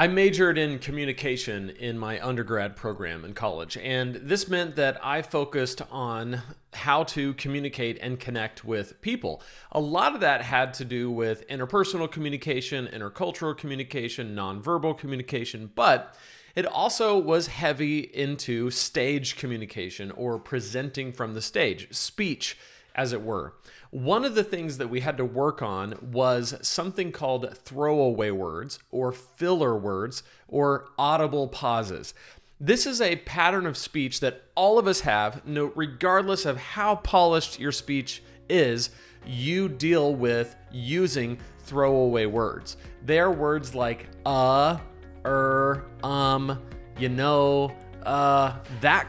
I majored in communication in my undergrad program in college, and this meant that I focused on how to communicate and connect with people. A lot of that had to do with interpersonal communication, intercultural communication, nonverbal communication, but it also was heavy into stage communication or presenting from the stage, speech, as it were. One of the things that we had to work on was something called throwaway words or filler words or audible pauses. This is a pattern of speech that all of us have, regardless of how polished your speech is, you deal with using throwaway words. They are words like that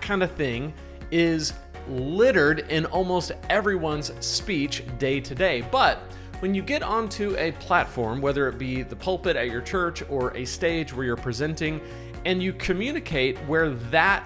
kind of thing is littered in almost everyone's speech day to day. But when you get onto a platform, whether it be the pulpit at your church or a stage where you're presenting, and you communicate where that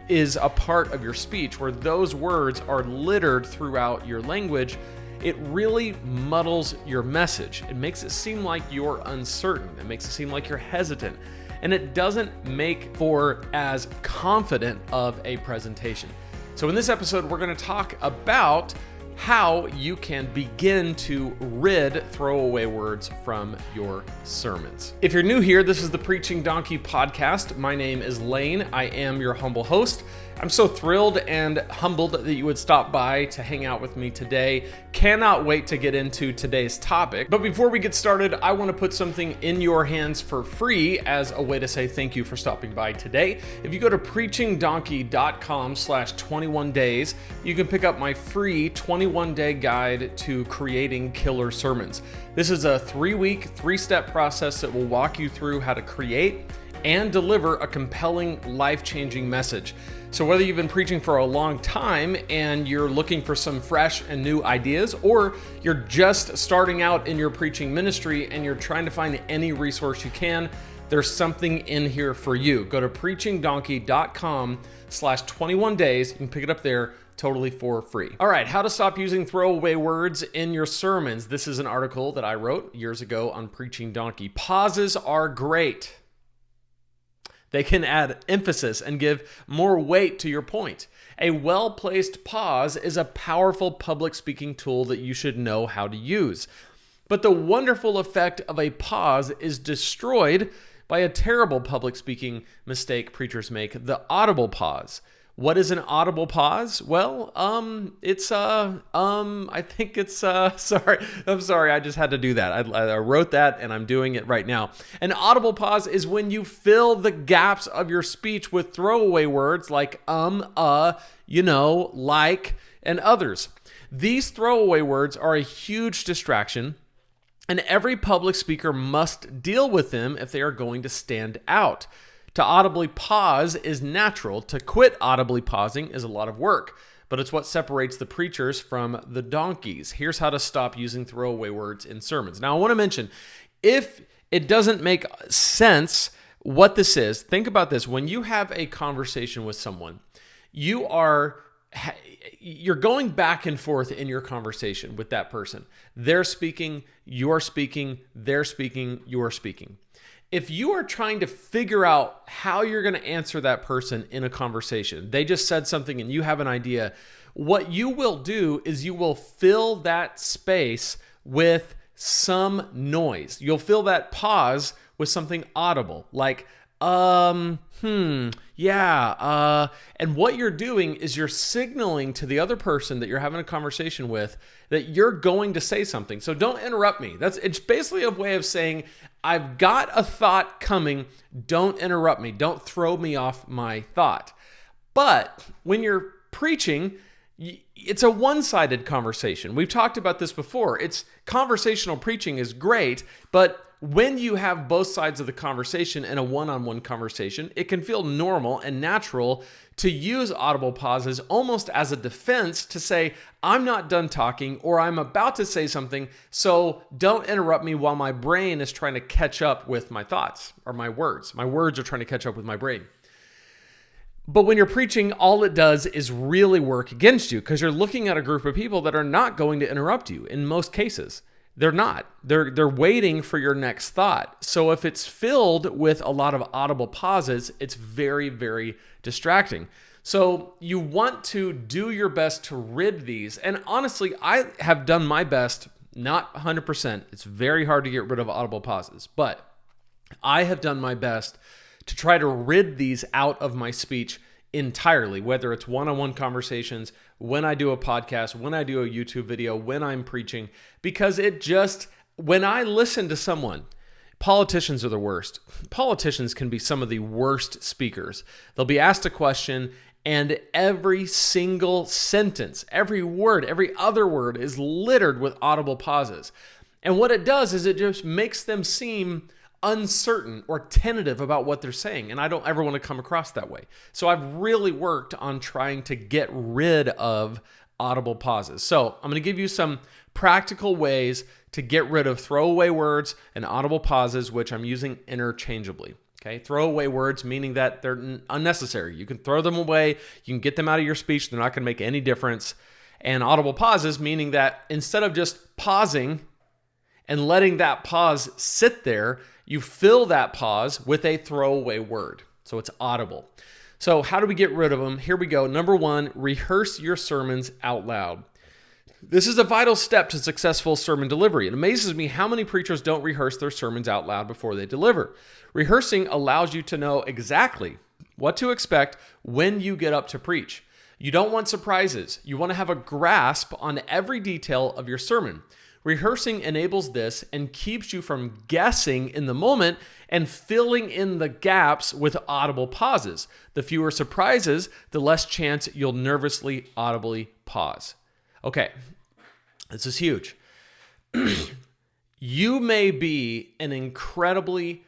is a part of your speech, where those words are littered throughout your language, it really muddles your message. It makes it seem like you're uncertain. It makes it seem like you're hesitant. And it doesn't make for as confident of a presentation. So in this episode, we're going to talk about how you can begin to rid throwaway words from your sermons. If you're new here, this is the Preaching Donkey podcast. My name is Lane. I am your humble host. I'm so thrilled and humbled that you would stop by to hang out with me today. Cannot wait to get into today's topic. But before we get started, I want to put something in your hands for free as a way to say thank you for stopping by today. If you go to preachingdonkey.com/21days, you can pick up my free 21-day guide to creating killer sermons. This is a 3-week, 3-step process that will walk you through how to create and deliver a compelling, life-changing message. So whether you've been preaching for a long time and you're looking for some fresh and new ideas, or you're just starting out in your preaching ministry and you're trying to find any resource you can, there's something in here for you. Go to preachingdonkey.com/21days. You can pick it up there totally for free. All right, how to stop using throwaway words in your sermons. This is an article that I wrote years ago on Preaching Donkey. Pauses are great. They can add emphasis and give more weight to your point. A well-placed pause is a powerful public speaking tool that you should know how to use. But the wonderful effect of a pause is destroyed by a terrible public speaking mistake preachers make, the audible pause. What is an audible pause? Well, I think it's, sorry, I'm sorry, I just had to do that. I wrote that and I'm doing it right now. An audible pause is when you fill the gaps of your speech with throwaway words like like, and others. These throwaway words are a huge distraction, and every public speaker must deal with them if they are going to stand out. To audibly pause is natural. To quit audibly pausing is a lot of work, but it's what separates the preachers from the donkeys. Here's how to stop using throwaway words in sermons. Now, I want to mention, if it doesn't make sense what this is, think about this. When you have a conversation with someone, you're going back and forth in your conversation with that person. They're speaking, you're speaking, they're speaking, you're speaking. If you are trying to figure out how you're going to answer that person in a conversation, they just said something and you have an idea, what you will do is you will fill that space with some noise. You'll fill that pause with something audible, like, and what you're doing is you're signaling to the other person that you're having a conversation with that you're going to say something. So don't interrupt me. It's basically a way of saying, I've got a thought coming. Don't interrupt me. Don't throw me off my thought. But when you're preaching, it's a one-sided conversation. We've talked about this before. Conversational preaching is great, but when you have both sides of the conversation in a one-on-one conversation, it can feel normal and natural to use audible pauses almost as a defense to say, I'm not done talking, or I'm about to say something, so don't interrupt me while my brain is trying to catch up with my thoughts or my words. My words are trying to catch up with my brain. But when you're preaching, all it does is really work against you because you're looking at a group of people that are not going to interrupt you in most cases. They're not. They're waiting for your next thought. So if it's filled with a lot of audible pauses, it's very, very distracting. So you want to do your best to rid these. And honestly, I have done my best, not 100%. It's very hard to get rid of audible pauses, but I have done my best to try to rid these out of my speech entirely, whether it's one-on-one conversations, when I do a podcast, when I do a YouTube video, when I'm preaching, because when I listen to someone, politicians are the worst. Politicians can be some of the worst speakers. They'll be asked a question and every single sentence, every word, every other word is littered with audible pauses. And what it does is it just makes them seem uncertain or tentative about what they're saying. And I don't ever want to come across that way. So I've really worked on trying to get rid of audible pauses. So I'm going to give you some practical ways to get rid of throwaway words and audible pauses, which I'm using interchangeably. Okay, throwaway words meaning that they're unnecessary. You can throw them away. You can get them out of your speech. They're not going to make any difference. And audible pauses meaning that instead of just pausing and letting that pause sit there, you fill that pause with a throwaway word. So it's audible. So how do we get rid of them? Here we go. Number one, rehearse your sermons out loud. This is a vital step to successful sermon delivery. It amazes me how many preachers don't rehearse their sermons out loud before they deliver. Rehearsing allows you to know exactly what to expect when you get up to preach. You don't want surprises. You want to have a grasp on every detail of your sermon. Rehearsing enables this and keeps you from guessing in the moment and filling in the gaps with audible pauses. The fewer surprises, the less chance you'll nervously, audibly pause. Okay, this is huge. You may be an incredibly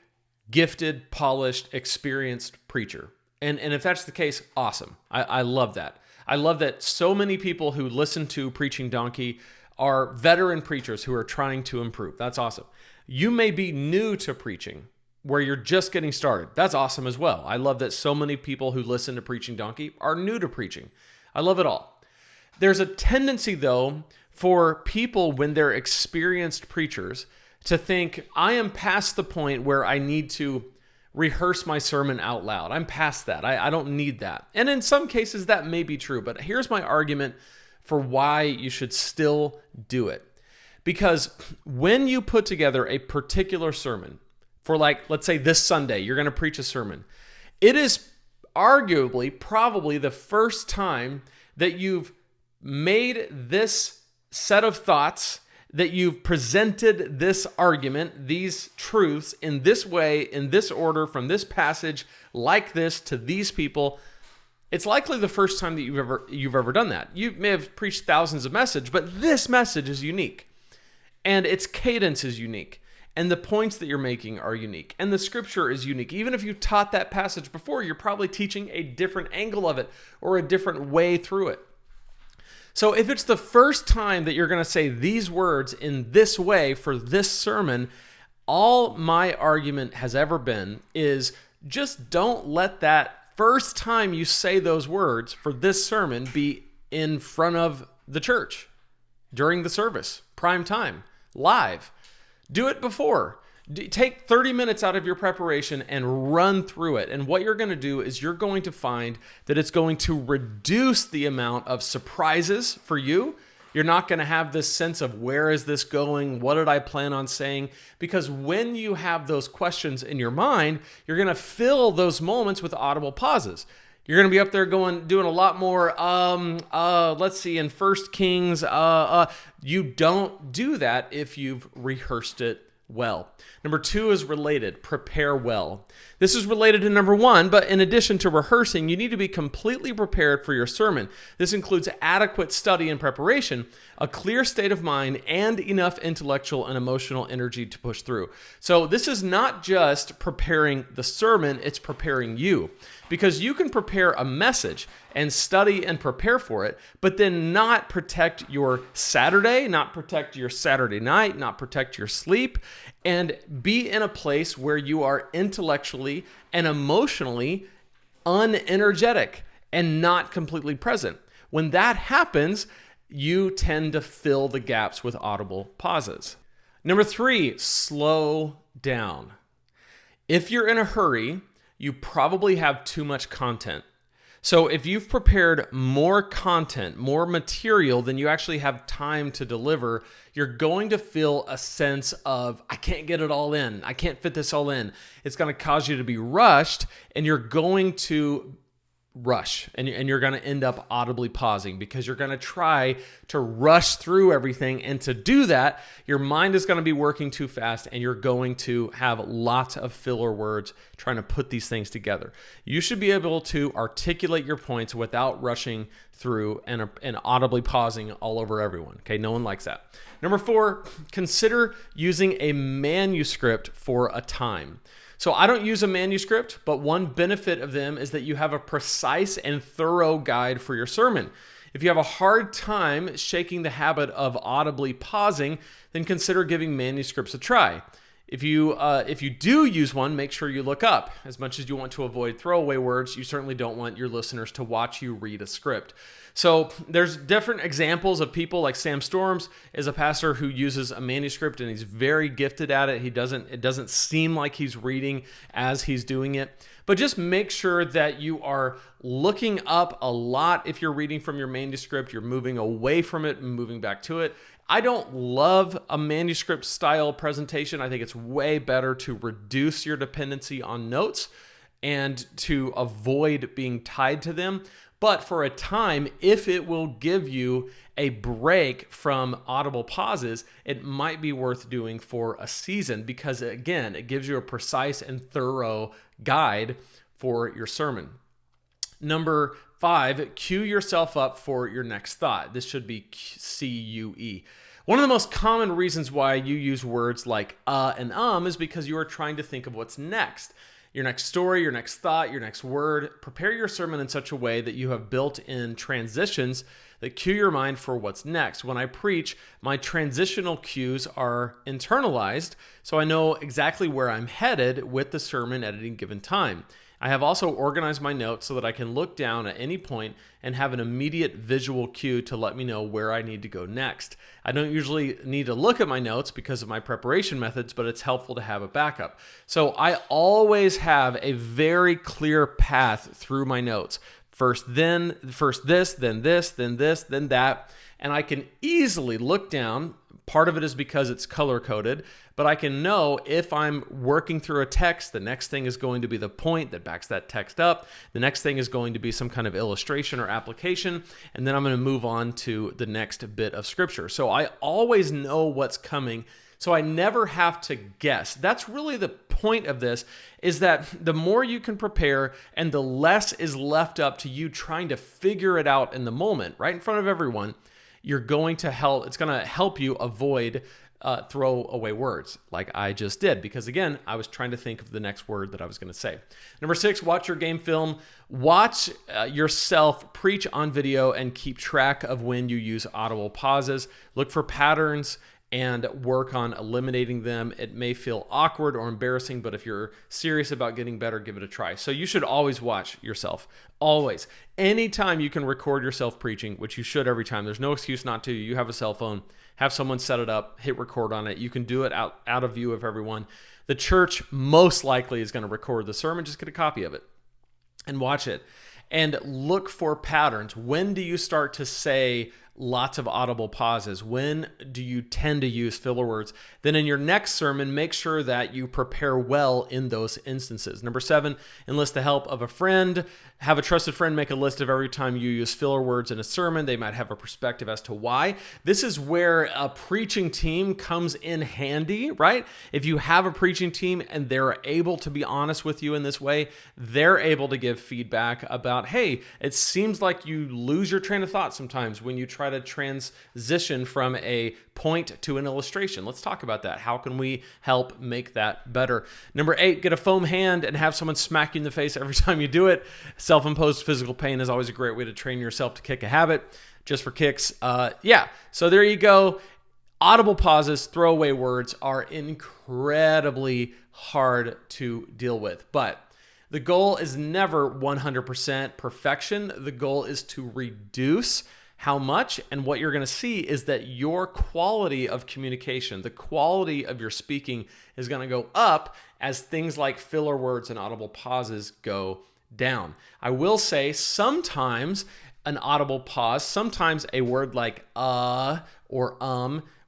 gifted, polished, experienced preacher. And if that's the case, awesome. I love that. I love that so many people who listen to Preaching Donkey are veteran preachers who are trying to improve. That's awesome. You may be new to preaching, where you're just getting started. That's awesome as well. I love that so many people who listen to Preaching Donkey are new to preaching. I love it all. There's a tendency, though, for people when they're experienced preachers to think, I am past the point where I need to rehearse my sermon out loud. I'm past that. I don't need that. And in some cases, that may be true. But here's my argument for why you should still do it. Because when you put together a particular sermon for, like, let's say this Sunday, you're going to preach a sermon, it is arguably probably the first time that you've made this set of thoughts, that you've presented this argument, these truths in this way, in this order, from this passage, like this to these people. It's likely the first time that you've ever done that. You may have preached thousands of messages, but this message is unique. And its cadence is unique. And the points that you're making are unique. And the scripture is unique. Even if you taught that passage before, you're probably teaching a different angle of it or a different way through it. So if it's the first time that you're going to say these words in this way for this sermon, all my argument has ever been is just don't let that first time you say those words for this sermon be in front of the church, during the service, prime time, live. Do it before. Take 30 minutes out of your preparation and run through it. And what you're going to do is you're going to find that it's going to reduce the amount of surprises for you. You're not going to have this sense of where is this going? What did I plan on saying? Because when you have those questions in your mind, you're going to fill those moments with audible pauses. You're going to be up there doing a lot more, let's see, in 1 Kings. You don't do that if you've rehearsed it well. Number 2 is related. Prepare well. This is related to number 1, but in addition to rehearsing, you need to be completely prepared for your sermon. This includes adequate study and preparation, a clear state of mind, and enough intellectual and emotional energy to push through. So this is not just preparing the sermon, it's preparing you. Because you can prepare a message and study and prepare for it, but then not protect your Saturday, not protect your Saturday night, not protect your sleep, and be in a place where you are intellectually and emotionally unenergetic and not completely present. When that happens, you tend to fill the gaps with audible pauses. Number 3, slow down. If you're in a hurry, you probably have too much content. So if you've prepared more content, more material than you actually have time to deliver, you're going to feel a sense of, I can't get it all in. I can't fit this all in. It's going to cause you to be rushed, and you're going to rush, and you're going to end up audibly pausing because you're going to try to rush through everything. And to do that, your mind is going to be working too fast, and you're going to have lots of filler words trying to put these things together. You should be able to articulate your points without rushing through and audibly pausing all over everyone. Okay, no one likes that. Number 4, consider using a manuscript for a time. So I don't use a manuscript, but one benefit of them is that you have a precise and thorough guide for your sermon. If you have a hard time shaking the habit of audibly pausing, then consider giving manuscripts a try. If you do use one, make sure you look up. As much as you want to avoid throwaway words, you certainly don't want your listeners to watch you read a script. So there's different examples of people, like Sam Storms is a pastor who uses a manuscript, and he's very gifted at it. It doesn't seem like he's reading as he's doing it. But just make sure that you are looking up a lot. If you're reading from your manuscript, you're moving away from it and moving back to it. I don't love a manuscript style presentation. I think it's way better to reduce your dependency on notes and to avoid being tied to them. But for a time, if it will give you a break from audible pauses, it might be worth doing for a season because, again, it gives you a precise and thorough guide for your sermon. Number 5, cue yourself up for your next thought. This should be CUE. One of the most common reasons why you use words like and is because you are trying to think of what's next. Your next story, your next thought, your next word. Prepare your sermon in such a way that you have built in transitions that cue your mind for what's next. When I preach, my transitional cues are internalized, so I know exactly where I'm headed with the sermon at any given time. I have also organized my notes so that I can look down at any point and have an immediate visual cue to let me know where I need to go next. I don't usually need to look at my notes because of my preparation methods, but it's helpful to have a backup. So I always have a very clear path through my notes. First this, then this, then this, then that. And I can easily look down. Part of it is because it's color-coded, but I can know if I'm working through a text, the next thing is going to be the point that backs that text up. The next thing is going to be some kind of illustration or application, and then I'm going to move on to the next bit of scripture. So I always know what's coming, so I never have to guess. That's really the point of this, is that the more you can prepare and the less is left up to you trying to figure it out in the moment, right in front of everyone, it's going to help you avoid throwaway words like I just did, because again, I was trying to think of the next word that I was going to say. Number 6, watch your game film. Watch yourself preach on video and keep track of when you use audible pauses. Look for patterns and work on eliminating them. It may feel awkward or embarrassing, but if you're serious about getting better, give it a try. So you should always watch yourself. Always. Anytime you can record yourself preaching, which you should every time. There's no excuse not to. You have a cell phone. Have someone set it up. Hit record on it. You can do it out of view of everyone. The church most likely is going to record the sermon. Just get a copy of it and watch it. And look for patterns. When do you start to say lots of audible pauses? When do you tend to use filler words? Then in your next sermon, make sure that you prepare well in those instances. Number 7, enlist the help of a friend. Have a trusted friend make a list of every time you use filler words in a sermon. They might have a perspective as to why. This is where a preaching team comes in handy, right? If you have a preaching team and they're able to be honest with you in this way, they're able to give feedback about, hey, it seems like you lose your train of thought sometimes when you try to transition from a point to an illustration. Let's talk about that. How can we help make that better? Number 8, get a foam hand and have someone smack you in the face every time you do it. Self-imposed physical pain is always a great way to train yourself to kick a habit, just for kicks. So there you go. Audible pauses, throwaway words are incredibly hard to deal with, but the goal is never 100% perfection. The goal is to reduce How much? And what you're going to see is that your quality of communication, the quality of your speaking is going to go up as things like filler words and audible pauses go down. I will say sometimes an audible pause, sometimes a word like or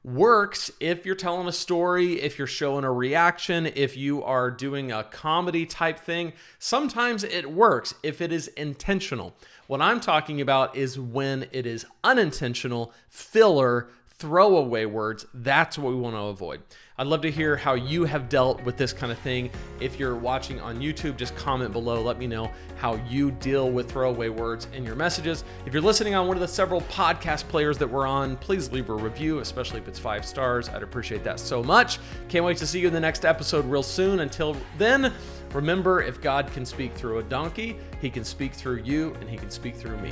works if you're telling a story, if you're showing a reaction, if you are doing a comedy type thing. Sometimes it works if it is intentional. What I'm talking about is when it is unintentional, filler, throwaway words. That's what we want to avoid. I'd love to hear how you have dealt with this kind of thing. If you're watching on YouTube, just comment below. Let me know how you deal with throwaway words in your messages. If you're listening on one of the several podcast players that we're on, please leave a review, especially if it's 5 stars. I'd appreciate that so much. Can't wait to see you in the next episode real soon. Until then, remember, if God can speak through a donkey, he can speak through you, and he can speak through me.